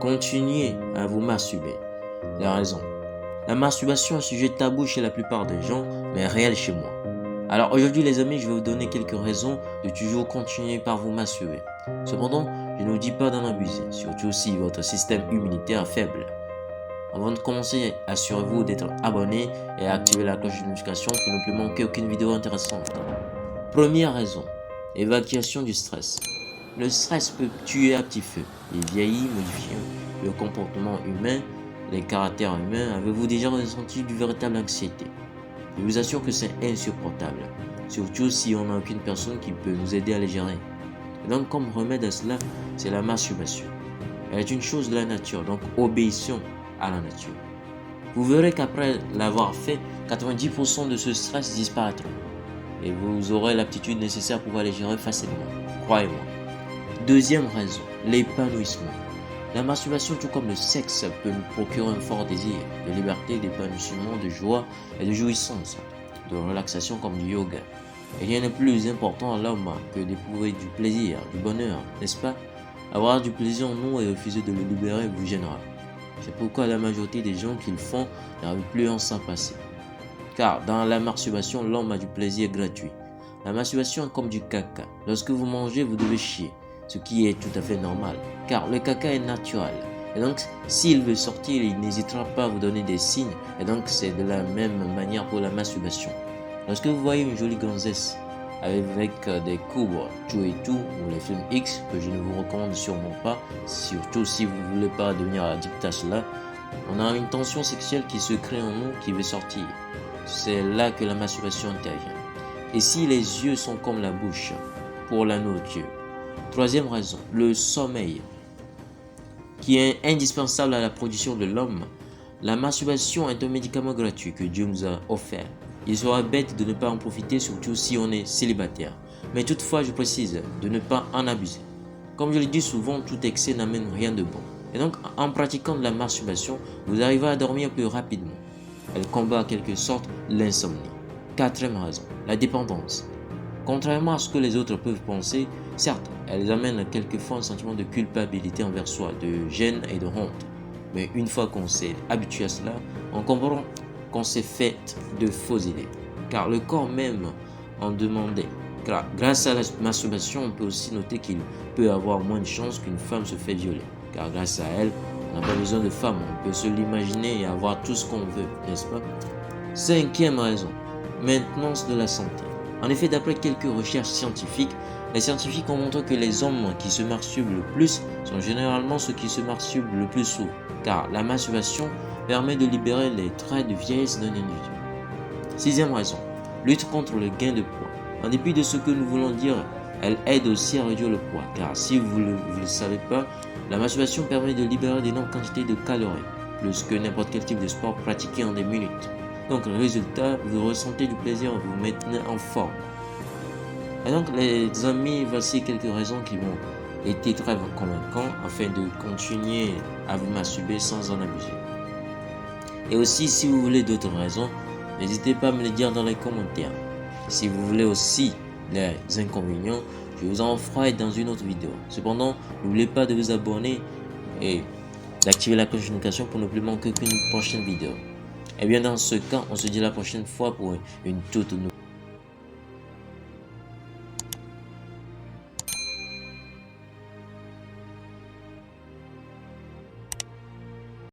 continuez à vous masturber. Les raisons. La masturbation est un sujet tabou chez la plupart des gens, mais réel chez moi. Alors aujourd'hui les amis, je vais vous donner quelques raisons de toujours continuer par vous masturber. Cependant, je ne vous dis pas d'en abuser, surtout si votre système immunitaire est faible. Avant de commencer, assurez-vous d'être abonné et activer la cloche de notification pour ne plus manquer aucune vidéo intéressante. Première raison, évacuation du stress. Le stress peut tuer à petit feu. Il vieillit, modifiant le comportement humain, les caractères humains. Avez-vous déjà ressenti du véritable anxiété? Je vous assure que c'est insupportable, surtout si on n'a aucune personne qui peut nous aider à les gérer. Et donc comme remède à cela, c'est la masturbation. Elle est une chose de la nature, donc obéissons à la nature. Vous verrez qu'après l'avoir fait, 90% de ce stress disparaîtront. Et vous aurez l'aptitude nécessaire pour pouvoir les gérer facilement, croyez-moi. Deuxième raison, l'épanouissement. La masturbation, tout comme le sexe, peut nous procurer un fort désir de liberté, d'épanouissement, de joie et de jouissance, de relaxation comme du yoga. Et rien n'est plus important à l'homme que d'éprouver du plaisir, du bonheur, n'est-ce pas? Avoir du plaisir en nous et refuser de le libérer vous gênera. C'est pourquoi la majorité des gens qui le font n'arrivent plus à en s'en passer. Car dans la masturbation, l'homme a du plaisir gratuit. La masturbation est comme du caca. Lorsque vous mangez, vous devez chier, ce qui est tout à fait normal, car le caca est naturel. Et donc, s'il veut sortir, il n'hésitera pas à vous donner des signes. Et donc, c'est de la même manière pour la masturbation. Lorsque vous voyez une jolie gonzesse avec des courbes tout et tout, ou les films X, que je ne vous recommande sûrement pas, surtout si vous ne voulez pas devenir addict à cela, on a une tension sexuelle qui se crée en nous qui veut sortir. C'est là que la masturbation intervient. Et si les yeux sont comme la bouche pour la nourriture. Troisième raison, le sommeil, qui est indispensable à la production de l'homme. La masturbation est un médicament gratuit que Dieu nous a offert. Il sera bête de ne pas en profiter, surtout si on est célibataire. Mais toutefois, je précise, de ne pas en abuser. Comme je le dis souvent, tout excès n'amène rien de bon. Et donc, en pratiquant de la masturbation, vous arrivez à dormir plus rapidement. Elle combat en quelque sorte l'insomnie. Quatrième raison, la dépendance. Contrairement à ce que les autres peuvent penser, certes, elles amènent quelquefois un sentiment de culpabilité envers soi, de gêne et de honte. Mais une fois qu'on s'est habitué à cela, on comprend qu'on s'est fait de fausses idées. Car le corps même en demandait. Car grâce à la masturbation, on peut aussi noter qu'il peut avoir moins de chances qu'une femme se fait violer. Car grâce à elle, on n'a pas besoin de femme, on peut se l'imaginer et avoir tout ce qu'on veut, n'est-ce pas? Cinquième raison, maintenance de la santé. En effet, d'après quelques recherches scientifiques, les scientifiques ont montré que les hommes qui se masturbent le plus sont généralement ceux qui se masturbent le plus souvent, car la masturbation permet de libérer les traits de vieillesse d'un individu. Sixième raison, lutte contre le gain de poids. En dépit de ce que nous voulons dire, elle aide aussi à réduire le poids, car si vous ne le savez pas, la masturbation permet de libérer d'énormes quantités de calories, plus que n'importe quel type de sport pratiqué en des minutes. Donc le résultat, vous ressentez du plaisir, vous maintenez en forme. Et donc les amis, voici quelques raisons qui m'ont été très convaincantes afin de continuer à vous masturber sans en abuser. Et aussi, si vous voulez d'autres raisons, n'hésitez pas à me les dire dans les commentaires. Si vous voulez aussi les inconvénients, je vous en ferai dans une autre vidéo. Cependant, n'oubliez pas de vous abonner et d'activer la cloche de notification pour ne plus manquer qu'une prochaine vidéo. Et bien dans ce cas, on se dit la prochaine fois pour une toute nouvelle.